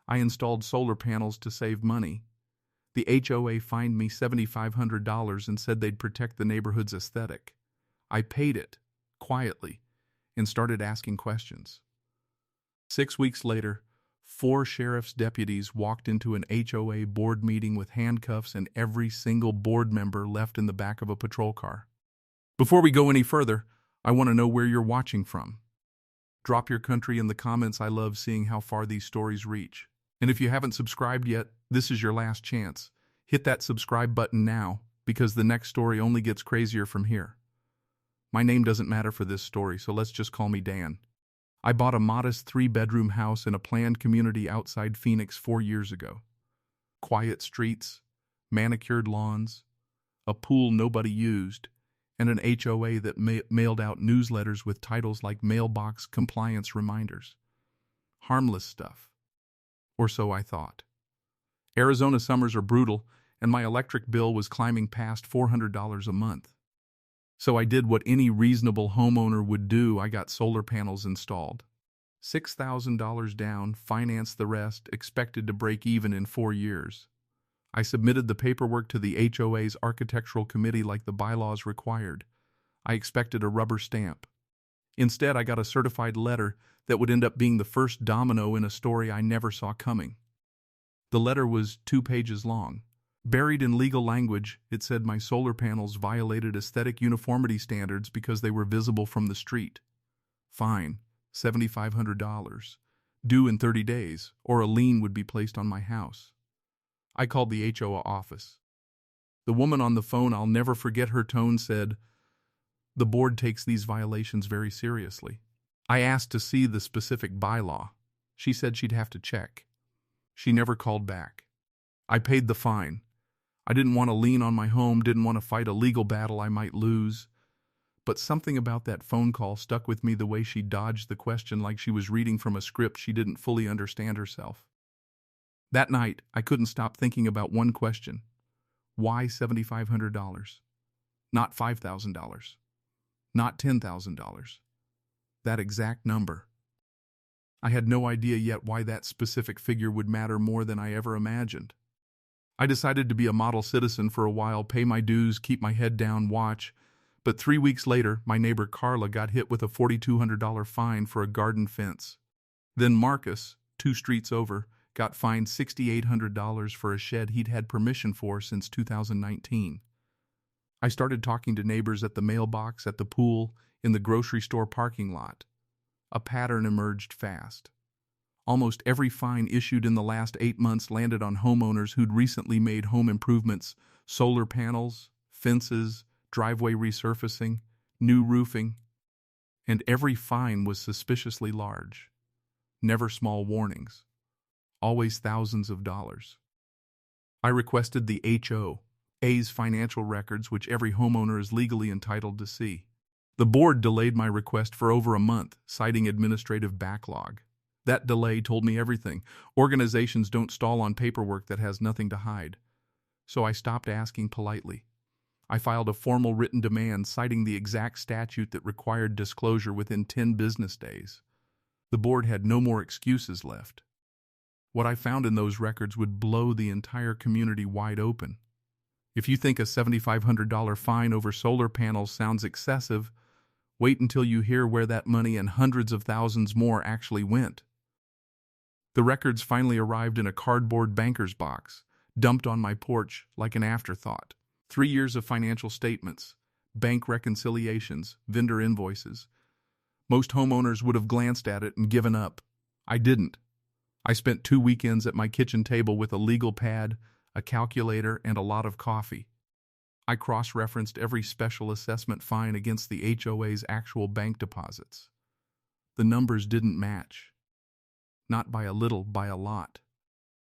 I installed solar panels to save money. The HOA fined me $7,500 and said they'd protect the neighborhood's aesthetic. I paid it, quietly, and started asking questions. 6 weeks later, 4 sheriff's deputies walked into an HOA board meeting with handcuffs and every single board member left in the back of a patrol car. Before we go any further, I want to know where you're watching from. Drop your country in the comments. I love seeing how far these stories reach. And if you haven't subscribed yet, this is your last chance. Hit that subscribe button now, because the next story only gets crazier from here. My name doesn't matter for this story, so let's just call me Dan. I bought a modest 3-bedroom house in a planned community outside Phoenix 4 years ago. Quiet streets, manicured lawns, a pool nobody used, and an HOA that mailed out newsletters with titles like mailbox compliance reminders. Harmless stuff. Or so I thought. Arizona summers are brutal, and my electric bill was climbing past $400 a month. So I did what any reasonable homeowner would do. I got solar panels installed. $6,000 down, financed the rest, expected to break even in 4 years. I submitted the paperwork to the HOA's architectural committee like the bylaws required. I expected a rubber stamp. Instead, I got a certified letter that would end up being the first domino in a story I never saw coming. The letter was 2 pages long. Buried in legal language, it said my solar panels violated aesthetic uniformity standards because they were visible from the street. Fine, $7,500, due in 30 days, or a lien would be placed on my house. I called the HOA office. The woman on the phone, I'll never forget her tone, said, "The board takes these violations very seriously." I asked to see the specific bylaw. She said she'd have to check. She never called back. I paid the fine. I didn't want to lean on my home, didn't want to fight a legal battle I might lose. But something about that phone call stuck with me, the way she dodged the question like she was reading from a script she didn't fully understand herself. That night, I couldn't stop thinking about one question. Why $7,500? Not $5,000. Not $10,000. That exact number. I had no idea yet why that specific figure would matter more than I ever imagined. I decided to be a model citizen for a while, pay my dues, keep my head down, watch. But 3 weeks later, my neighbor Carla got hit with a $4,200 fine for a garden fence. Then Marcus, 2 streets over, got fined $6,800 for a shed he'd had permission for since 2019. I started talking to neighbors at the mailbox, at the pool, in the grocery store parking lot. A pattern emerged fast. Almost every fine issued in the last 8 months landed on homeowners who'd recently made home improvements, solar panels, fences, driveway resurfacing, new roofing. And every fine was suspiciously large. Never small warnings. Always thousands of dollars. I requested the HOA's financial records, which every homeowner is legally entitled to see. The board delayed my request for over a month, citing administrative backlog. That delay told me everything. Organizations don't stall on paperwork that has nothing to hide. So I stopped asking politely. I filed a formal written demand citing the exact statute that required disclosure within 10 business days. The board had no more excuses left. What I found in those records would blow the entire community wide open. If you think a $7,500 fine over solar panels sounds excessive, wait until you hear where that money and hundreds of thousands more actually went. The records finally arrived in a cardboard banker's box, dumped on my porch like an afterthought. 3 years of financial statements, bank reconciliations, vendor invoices. Most homeowners would have glanced at it and given up. I didn't. I spent 2 weekends at my kitchen table with a legal pad, a calculator, and a lot of coffee. I cross-referenced every special assessment fine against the HOA's actual bank deposits. The numbers didn't match. Not by a little, by a lot.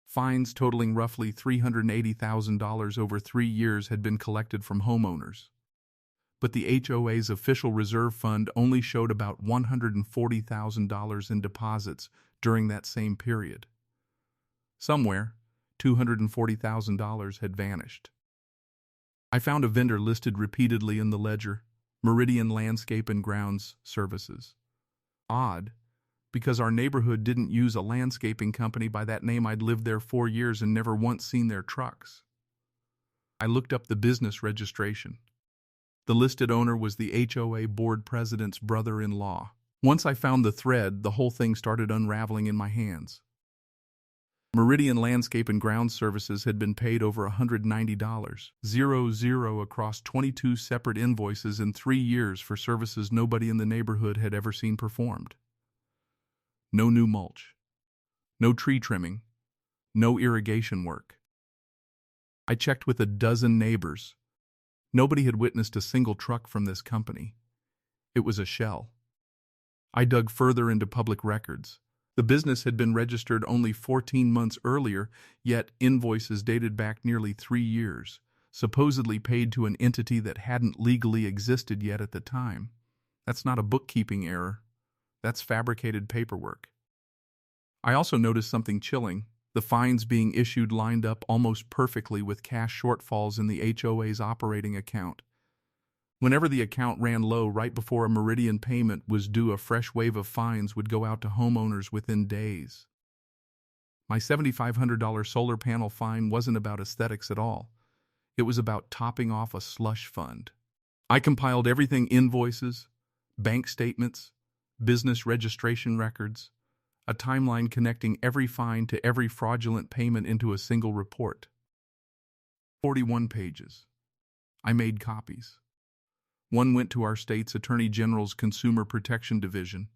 Fines totaling roughly $380,000 over 3 years had been collected from homeowners. But the HOA's official reserve fund only showed about $140,000 in deposits during that same period. Somewhere, $240,000 had vanished. I found a vendor listed repeatedly in the ledger, Meridian Landscape and Grounds Services. Odd, because our neighborhood didn't use a landscaping company by that name. I'd lived there 4 years and never once seen their trucks. I looked up the business registration. The listed owner was the HOA board president's brother-in-law. Once I found the thread, the whole thing started unraveling in my hands. Meridian Landscape and Ground Services had been paid over $190,000 across 22 separate invoices in 3 years for services nobody in the neighborhood had ever seen performed. No new mulch, no tree trimming, no irrigation work. I checked with a dozen neighbors. Nobody had witnessed a single truck from this company. It was a shell. I dug further into public records. The business had been registered only 14 months earlier, yet invoices dated back nearly 3 years, supposedly paid to an entity that hadn't legally existed yet at the time. That's not a bookkeeping error. That's fabricated paperwork. I also noticed something chilling. The fines being issued lined up almost perfectly with cash shortfalls in the HOA's operating account. Whenever the account ran low right before a Meridian payment was due, a fresh wave of fines would go out to homeowners within days. My $7,500 solar panel fine wasn't about aesthetics at all. It was about topping off a slush fund. I compiled everything: invoices, bank statements, business registration records, a timeline connecting every fine to every fraudulent payment into a single report. 41 pages. I made copies. One went to our state's Attorney General's Consumer Protection Division.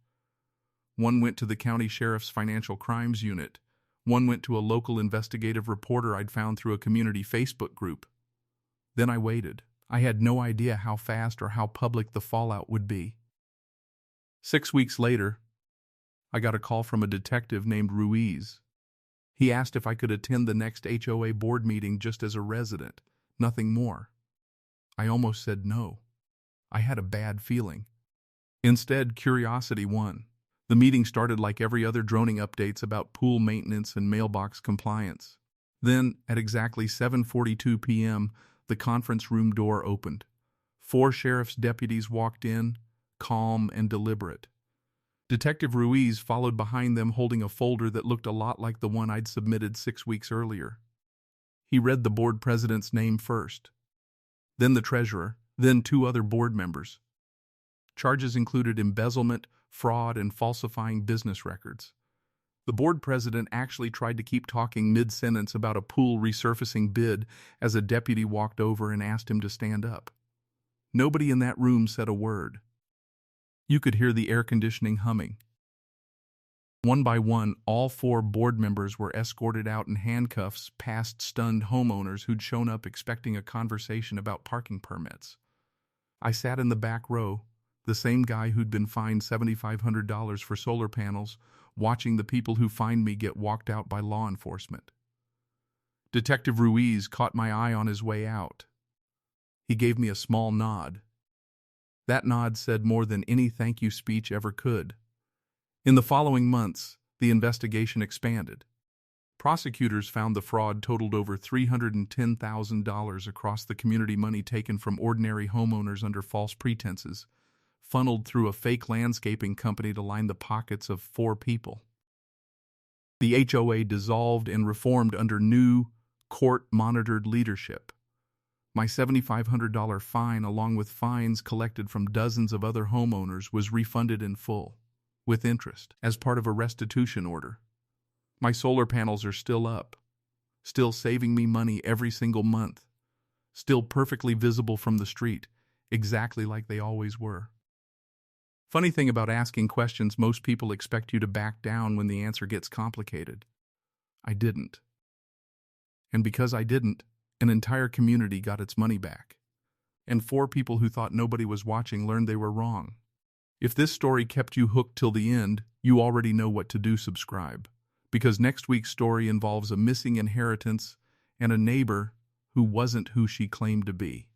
One went to the County Sheriff's Financial Crimes Unit. One went to a local investigative reporter I'd found through a community Facebook group. Then I waited. I had no idea how fast or how public the fallout would be. 6 weeks later, I got a call from a detective named Ruiz. He asked if I could attend the next HOA board meeting just as a resident, nothing more. I almost said no. I had a bad feeling. Instead, curiosity won. The meeting started like every other, droning updates about pool maintenance and mailbox compliance. Then, at exactly 7:42 p.m., the conference room door opened. 4 sheriff's deputies walked in, calm and deliberate. Detective Ruiz followed behind them, holding a folder that looked a lot like the one I'd submitted 6 weeks earlier. He read the board president's name first, then the treasurer, then 2 other board members. Charges included embezzlement, fraud, and falsifying business records. The board president actually tried to keep talking mid-sentence about a pool resurfacing bid as a deputy walked over and asked him to stand up. Nobody in that room said a word. You could hear the air conditioning humming. One by one, all 4 board members were escorted out in handcuffs past stunned homeowners who'd shown up expecting a conversation about parking permits. I sat in the back row, the same guy who'd been fined $7,500 for solar panels, watching the people who fined me get walked out by law enforcement. Detective Ruiz caught my eye on his way out. He gave me a small nod. That nod said more than any thank you speech ever could. In the following months, the investigation expanded. Prosecutors found the fraud totaled over $310,000 across the community, money taken from ordinary homeowners under false pretenses, funneled through a fake landscaping company to line the pockets of 4 people. The HOA dissolved and reformed under new, court-monitored leadership. My $7,500 fine, along with fines collected from dozens of other homeowners, was refunded in full, with interest, as part of a restitution order. My solar panels are still up, still saving me money every single month, still perfectly visible from the street, exactly like they always were. Funny thing about asking questions, most people expect you to back down when the answer gets complicated. I didn't. And because I didn't, an entire community got its money back. And 4 people who thought nobody was watching learned they were wrong. If this story kept you hooked till the end, you already know what to do: subscribe. Because next week's story involves a missing inheritance and a neighbor who wasn't who she claimed to be.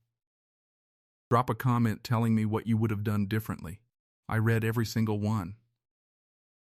Drop a comment telling me what you would have done differently. I read every single one.